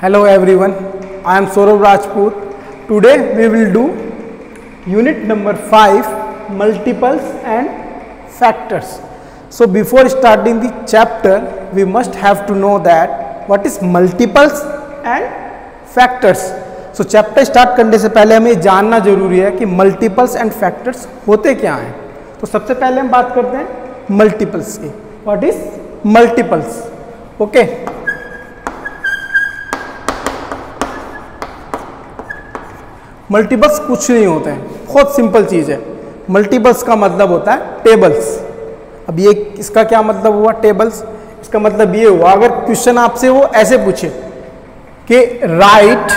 Hello everyone, I am Saurabh Rajput. Today we will do unit number 5, multiples and factors. So before starting the chapter, we must have to know that what is multiples and factors. So chapter start करने से पहले हमें जानना जरूरी है कि multiples and factors होते क्या हैं. तो सबसे पहले हम बात करते हैं multiples की. What is multiples? Okay. Multiples कुछ नहीं होते हैं, बहुत सिंपल चीज़ है. मल्टीपल्स का मतलब होता है टेबल्स. अब ये इसका क्या मतलब हुआ टेबल्स? इसका मतलब ये हुआ अगर क्वेश्चन आपसे वो ऐसे पूछे कि right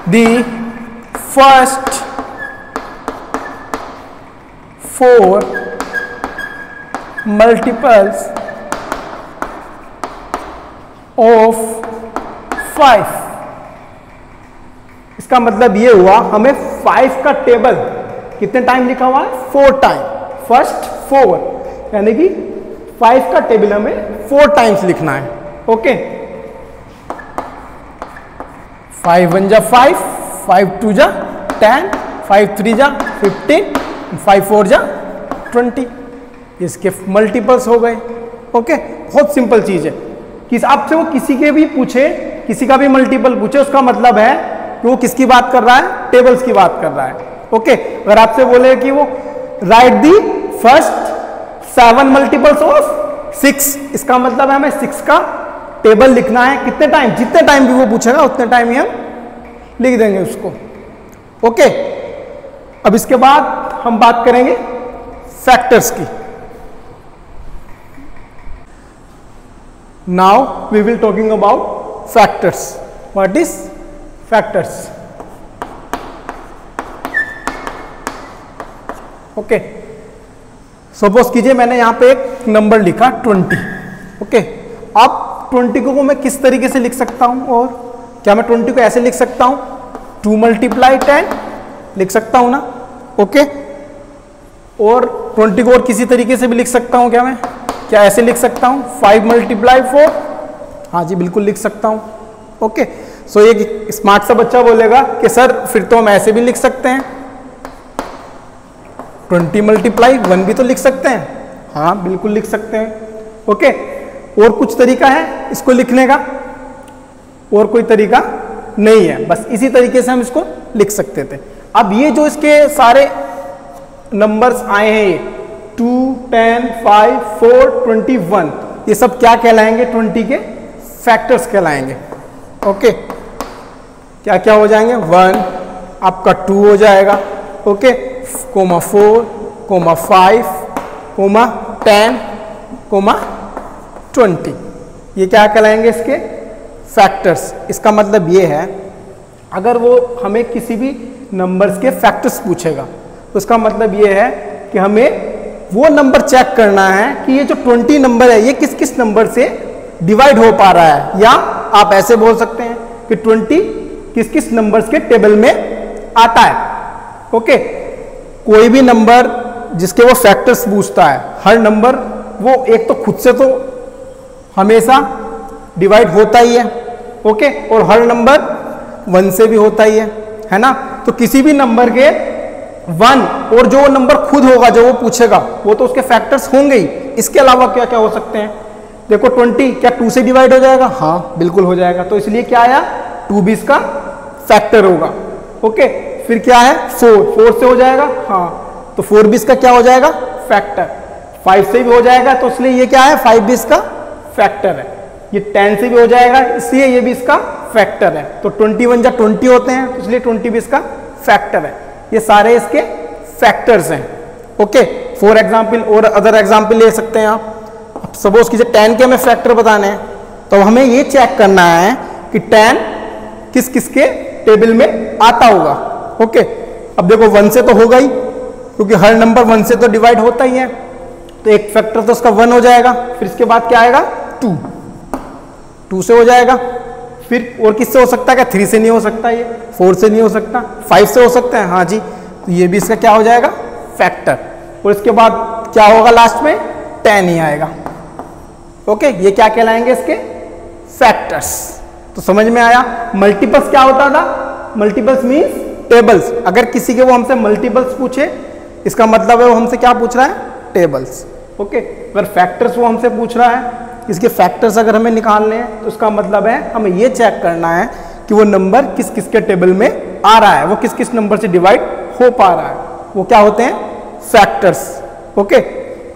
the first 4 multiples of 5. इसका मतलब ये हुआ हमें 5 का टेबल कितने टाइम लिखा हुआ है? 4 टाइम. फर्स्ट 4 यानी कि 5 का टेबल हमें 4 टाइम्स लिखना है. ओके. 5 1 जा 5, 5 2 जा 10, 5 3 जा 15, 5 4 जा 20. इसके मल्टीपल्स हो गए. ओके. बहुत सिंपल चीज है. किस आपसे वो किसी के भी पूछे, किसी का भी मल्टीपल पूछे, उसका मतलब है कि वो किसकी बात कर रहा है? टेबल्स की बात कर रहा है. ओके. अगर आपसे बोले कि वो right the first 7 multiples of 6, इसका मतलब है हमें 6 का टेबल लिखना है. कितने टाइम? जितने टाइम भी वो पूछेगा उतने टाइम ही हम लिख देंगे उसको. ओके. अब इसके बाद हम बात करेंगे फैक्टर्स की. Now we will talking about factors. What is factors? Okay. Suppose कीजिए मैंने यहां पे एक नंबर लिखा 20. ओके. अब 20 को मैं किस तरीके से लिख सकता हूं? और क्या मैं 20 को ऐसे लिख सकता हूं? 2 मल्टीप्लाई 10 लिख सकता हूं ना. ओके. और 20 को और किसी तरीके से भी लिख सकता हूं क्या मैं? क्या ऐसे लिख सकता हूं? 5 मल्टीप्लाई 4. हाँ जी, बिल्कुल लिख सकता हूं. ओके. सो एक स्मार्ट सा बच्चा बोलेगा कि सर फिर तो हम ऐसे भी लिख सकते हैं, 20 मल्टीप्लाई 1 भी तो लिख सकते हैं. हाँ, बिल्कुल लिख सकते हैं. ओके. और कुछ तरीका है इसको लिखने का? और कोई तरीका नहीं है, बस इसी तरीके से हम इसको लिख सकते थे. अब ये जो इसके सारे नंबर्स आए हैं 2 10 5 4 21, ये सब क्या कहलाएंगे? 20 के फैक्टर्स कहलाएंगे. ओके. क्या क्या हो जाएंगे? 1 आपका 2 हो जाएगा. Okay. Comma 4 comma 5 comma 10 comma 20, ये क्या कहलाएंगे? इसके फैक्टर्स. इसका मतलब ये है अगर वो हमें किसी भी नंबर्स के फैक्टर्स पूछेगा तो उसका मतलब ये है कि हमें वो नंबर चेक करना है कि ये जो 20 नंबर है ये किस किस नंबर से डिवाइड हो पा रहा है. या आप ऐसे बोल सकते हैं कि 20 किस किस नंबर्स के टेबल में आता है. ओके. कोई भी नंबर जिसके वो फैक्टर्स पूछता है, हर नंबर वो एक तो खुद से तो हमेशा डिवाइड होता ही है. ओके. और हर नंबर 1 से भी होता ही है ना. तो किसी भी नंबर के 1 और जो नंबर खुद होगा जो वो पूछेगा वो तो उसके फैक्टर्स होंगे ही. इसके अलावा क्या क्या हो सकते हैं? देखो 20 क्या 2 से डिवाइड हो जाएगा? हाँ, बिल्कुल हो जाएगा. तो इसलिए क्या आया? 2 भी इसका फैक्टर होगा. ओके. फिर क्या है? 4 से हो जाएगा. हाँ, तो 4 भी इसका क्या हो जाएगा? फैक्टर. 5 से भी हो जाएगा तो इसलिए ये क्या है? 5 भी इसका फैक्टर है. ये 10 से भी हो जाएगा इसलिए ये भी इसका फैक्टर है. तो 21 जा 20 होते हैं तो इसलिए 20 भी इसका फैक्टर है. ये सारे इसके फैक्टर्स हैं. ओके. फॉर एग्जाम्पल और अदर एग्जाम्पल ले सकते हैं आप. सपोज कीजिए 10 के हमें फैक्टर बताने हैं तो हमें ये चेक करना है कि 10 किस किस के टेबल में आता होगा. ओके. अब देखो 1 से तो होगा ही क्योंकि हर नंबर 1 से तो डिवाइड होता ही है. तो एक फैक्टर तो उसका 1 हो जाएगा. फिर इसके बाद क्या आएगा? 2 से हो जाएगा. फिर और किससे हो सकता है? क्या 3 से नहीं हो सकता, ये 4 से नहीं हो सकता, 5 से हो सकता है. हाँ जी. तो ये भी इसका क्या हो जाएगा? फैक्टर. और इसके बाद क्या होगा? लास्ट में 10 ही आएगा. ओके. ये क्या कहलाएंगे? इसके फैक्टर्स। तो समझ में आया मल्टीपल्स क्या होता था? Multiples means tables. अगर किसी के वो हमसे मल्टीपल्स पूछे इसका मतलब है वो हमसे क्या पूछ रहा है? टेबल्स। ओके, अगर फैक्टर्स वो हमसे पूछ रहा है, इसके फैक्टर्स अगर हमें निकालने हैं तो उसका मतलब है हमें ये चेक करना है कि वो नंबर किस किस के टेबल में आ रहा है, वो किस किस नंबर से डिवाइड हो पा रहा है, वो क्या होते हैं? फैक्टर्स। ओके,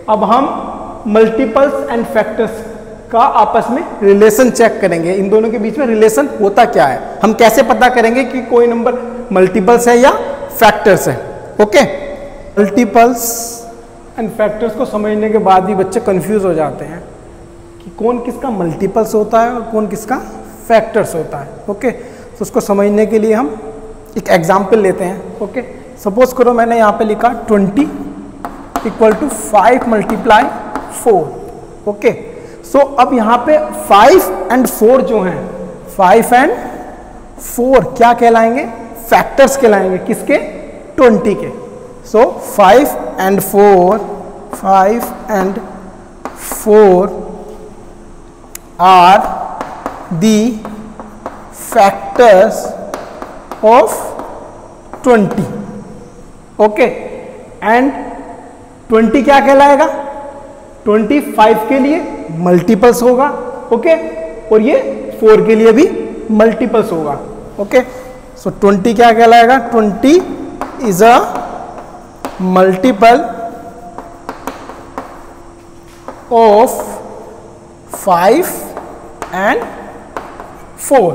अब हम मल्टीपल्स एंड फैक्टर्स का आपस में रिलेशन चेक करेंगे। इन दोनों के बीच में रिलेशन होता क्या है, हम कैसे पता करेंगे कि कोई नंबर मल्टीपल्स है या फैक्टर्स है? ओके, मल्टीपल्स एंड फैक्टर्स को समझने के बाद भी बच्चे कंफ्यूज हो जाते हैं कि कौन किसका मल्टीपल्स होता है और कौन किसका फैक्टर्स होता है। ओके, तो उसको समझने के लिए हम एक एग्जाम्पल लेते हैं। ओके, सपोज करो मैंने यहाँ पे लिखा 20 इक्वल टू 5 मल्टीप्लाई 4। ओके, सो अब यहाँ पे 5 एंड 4 जो हैं, 5 एंड 4 क्या कहलाएंगे? फैक्टर्स कहलाएंगे। किसके? 20 के। So 5 and 4 are the factors of 20। Okay, and 20 क्या कहलाएगा? 25 के लिए मल्टीपल्स होगा। ओके, और ये 4 के लिए भी मल्टीपल्स होगा। ओके, सो 20 क्या कहलाएगा? 20 is a multiple of 5 and 4।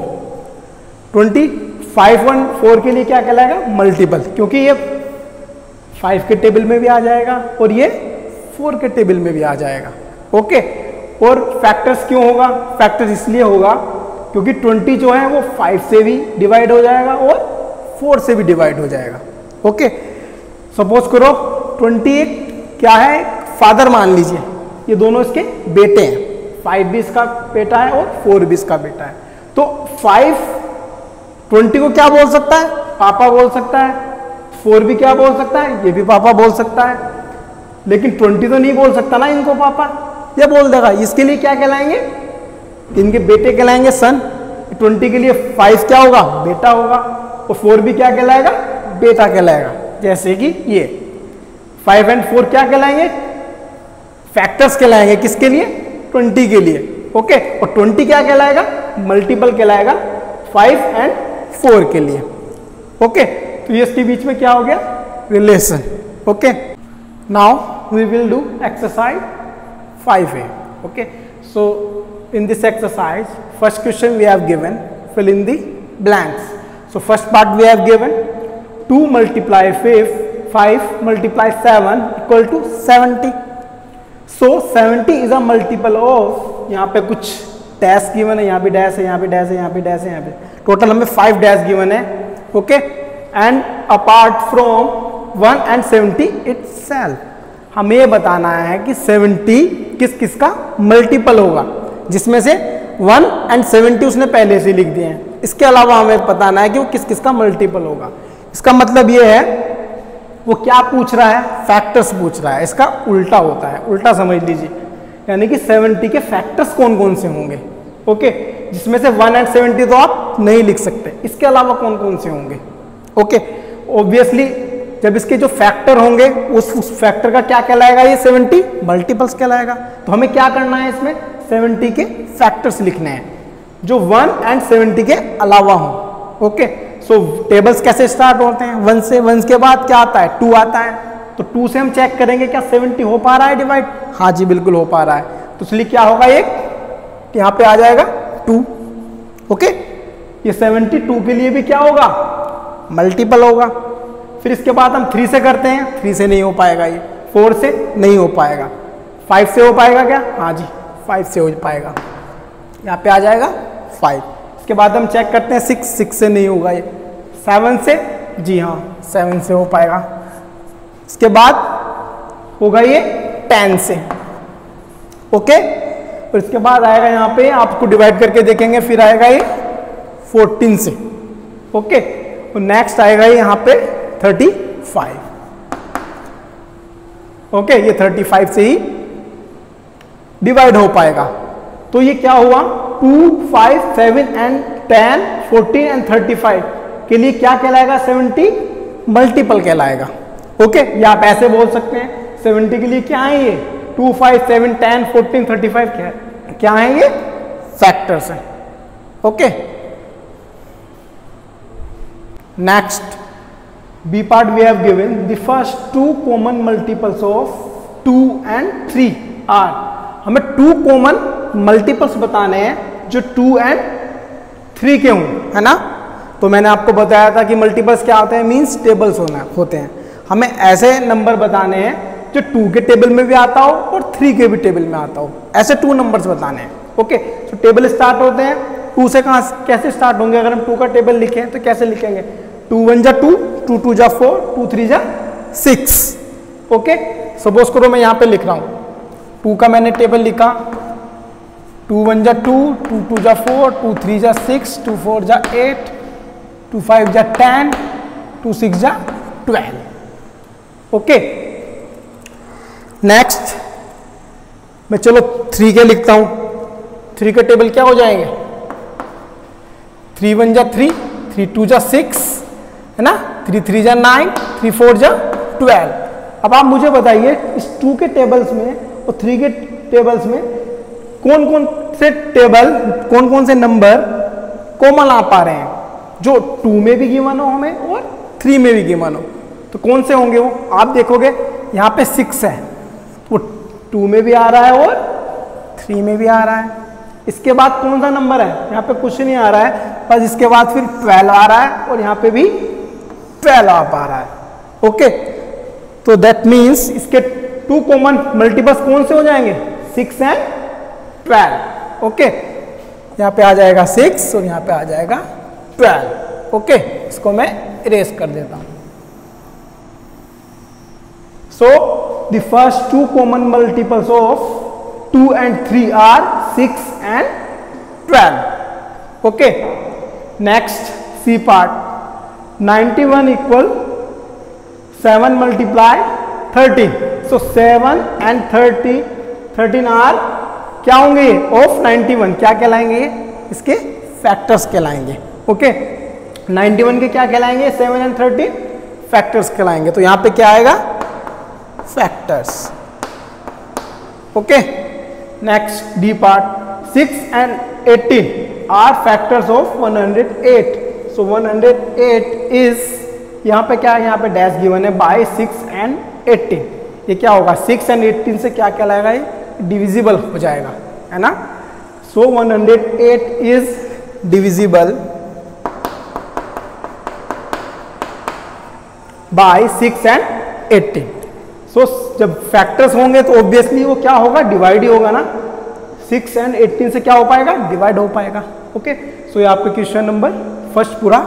25 और 4 के लिए क्या कहलाएगा? मल्टीपल, क्योंकि ये 5 के टेबल में भी आ जाएगा और ये 4 के टेबल में भी आ जाएगा। ओके, और फैक्टर्स क्यों होगा? फैक्टर्स इसलिए होगा क्योंकि 20 जो है वो 5 से भी डिवाइड हो जाएगा और 4 से भी डिवाइड हो जाएगा। ओके, सपोज करो 28 क्या है? फादर मान लीजिए, ये दोनों इसके बेटे हैं। 5 भी इसका बेटा है और 4 भी इसका बेटा है। तो 5 20 को क्या बोल सकता है? पापा बोल सकता है। 4 भी क्या बोल सकता है? ये भी पापा बोल सकता है। लेकिन 20 तो नहीं बोल सकता ना इनको पापा, ये बोल देगा। इसके लिए क्या कहलाएंगे? इनके बेटे कहलाएंगे, सन। 20 के लिए 5 क्या होगा? बेटा होगा, और 4 भी क्या कहलाएगा? बेटा कहलाएगा। जैसे कि ये 5 एंड 4 क्या कहलाएंगे? फैक्टर्स कहलाएंगे। किसके लिए? 20 के लिए। ओके, और 20 क्या कहलाएगा? मल्टीपल कहलाएगा 5 एंड 4 के लिए। ओके, तो ये इसके बीच में क्या हो गया? Relation. Okay, now we will do exercise 5A. Okay, so in this exercise, first question we have given, fill in the blanks. So first part we have given 2 multiply 5 multiply 7 equal to 70. So 70 is a multiple of, यहाँ पे कुछ dash given है, यहाँ भी dash है, यहाँ भी dash है, यहाँ भी डैश है, यहाँ पे टोटल हमें 5 डैश गिवन है। Okay, and apart from 1 and 70 itself, हमें ये बताना है कि 70 किस किस का मल्टीपल होगा, जिसमें से 1 and 70 उसने पहले से लिख दिए हैं। इसके अलावा हमें बताना है कि वो किस किस का मल्टीपल होगा। इसका मतलब ये है वो क्या पूछ रहा है? फैक्टर्स पूछ रहा है। इसका उल्टा होता है, उल्टा समझ लीजिए, यानी कि 70 के फैक्टर्स कौन कौन से होंगे। ओके, जिसमें से 1 and 70 तो आप नहीं लिख सकते, इसके अलावा कौन कौन से होंगे। ओके, ऑब्वियसली जब इसके जो फैक्टर होंगे उस फैक्टर का क्या कहलाएगा? ये 70 मल्टीपल्स कहलाएगा। तो हमें क्या करना है? इसमें 70 के फैक्टर्स लिखने हैं जो 1 and 70 के अलावा हों। ओके, सो टेबल्स कैसे स्टार्ट होते हैं? 1 से। 1 के बाद क्या आता है? 2 आता है। तो 2 से हम चेक करेंगे क्या 70 हो पा रहा है डिवाइड? हाँ जी, बिल्कुल हो पा रहा है। तो इसलिए क्या होगा? एक यहाँ पे आ जाएगा 2। ओके, ये 72 के लिए भी क्या होगा? मल्टीपल होगा। फिर इसके बाद हम 3 से करते हैं, 3 से नहीं हो पाएगा, ये 4 से नहीं हो पाएगा, 5 से हो पाएगा क्या? हाँ जी, 5 से हो पाएगा, यहाँ पे आ जाएगा 5। इसके बाद हम चेक करते हैं 6 से नहीं होगा, ये 7 से, जी हाँ 7 से हो पाएगा। इसके बाद होगा ये 10 से। ओके, और इसके बाद आएगा यहाँ पे, आपको डिवाइड करके देखेंगे, फिर आएगा ये 14 से। ओके, और नेक्स्ट आएगा ये यहाँ पे 35। ओके, ये 35 से ही डिवाइड हो पाएगा। तो ये क्या हुआ? 2, 5, 7 एंड 10, 14 एंड 35 के लिए क्या कहलाएगा? 70 मल्टीपल कहलाएगा। ओके, या आप ऐसे बोल सकते हैं 70 के लिए क्या है ये? 2, 5, 7, 10, 14, 35 क्या है ये? फैक्टर्स हैं। Okay, next B part we have given the first two common multiples of 2 and 3 are, हमें 2 कॉमन मल्टीपल्स बताने हैं जो 2 and 3 के हों, है ना। तो मैंने आपको बताया था कि मल्टीपल्स क्या होते हैं, मींस टेबल्स होते हैं। हमें ऐसे नंबर बताने हैं जो 2 के टेबल में भी आता हो और 3 के भी टेबल में आता हो, ऐसे 2 नंबर्स बताने हैं। ओके, तो टेबल स्टार्ट होते हैं 2 से। कैसे स्टार्ट होंगे? अगर हम 2 का टेबल लिखें तो कैसे लिखेंगे? 2 1 जा 2, 2 2 जा 4, 2 3 जा 6। ओके, सपोज करो मैं यहाँ पे लिख रहा हूँ 2 का मैंने टेबल लिखा, 2 1 जा 2, 2 2 जा 4, 2 3 जा 6, 2 4 जा 8, 2 5 जा 10, 2 6 जा 12। ओके, नेक्स्ट मैं चलो 3 के लिखता हूँ। 3 के टेबल क्या हो जाएंगे? 3 1 जा 3, 3 2 जा 6, है ना, 3 3 जा 9, 3 4 जा 12। अब आप मुझे बताइए इस 2 के टेबल्स में और 3 के टेबल्स में कौन कौन से नंबर कॉमन आ पा रहे हैं जो 2 में भी गिवन हो हमें और 3 में भी गिवन हो। तो कौन से होंगे वो? आप देखोगे यहाँ पे 6 है, वो 2 में भी आ रहा है और 3 में भी आ रहा है। इसके बाद कौन सा नंबर है? यहाँ पे कुछ नहीं आ रहा है, बस इसके बाद फिर 12 आ रहा है और यहाँ पे भी 12 आ पा रहा है। ओके, तो दैट मीन्स इसके 2 कॉमन मल्टीपल्स कौन से हो जाएंगे? 6 एंड 12। ओके, यहाँ पे आ जाएगा 6 और यहाँ पे आ जाएगा 12। ओके, इसको मैं इरेज कर देता हूँ। So the first 2 common multiples of 2 and 3 are 6 and 12. Okay, next C part. 91 equal 7 multiply 13. So 7 and 13 are क्या होंगे? ऑफ 91 क्या कहलाएंगे? इसके फैक्टर्स कहलाएंगे। ओके, 91 के क्या कहलाएंगे? 7 and 13 फैक्टर्स कहलाएंगे। तो यहाँ पे क्या आएगा? Factors. Okay, next D part. 6 and 18 are factors of 108. So 108 is, यहाँ पे क्या है? यहाँ पे डैश गिवन है by 6 and 18। ये क्या होगा? 6 and 18 से क्या कहलाएगा? ये डिविजिबल हो जाएगा, है ना। So 108 is divisible by 6 and 18। सो जब फैक्टर्स होंगे तो ऑब्वियसली वो क्या होगा? डिवाइड ही होगा ना। 6 and 18 से क्या हो पाएगा? डिवाइड हो पाएगा। ओके, सो ये आपका क्वेश्चन नंबर फर्स्ट पूरा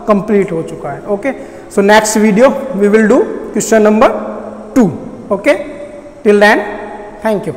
कंप्लीट हो चुका है। Okay, so next video we will do question number 2। Okay, till then thank you.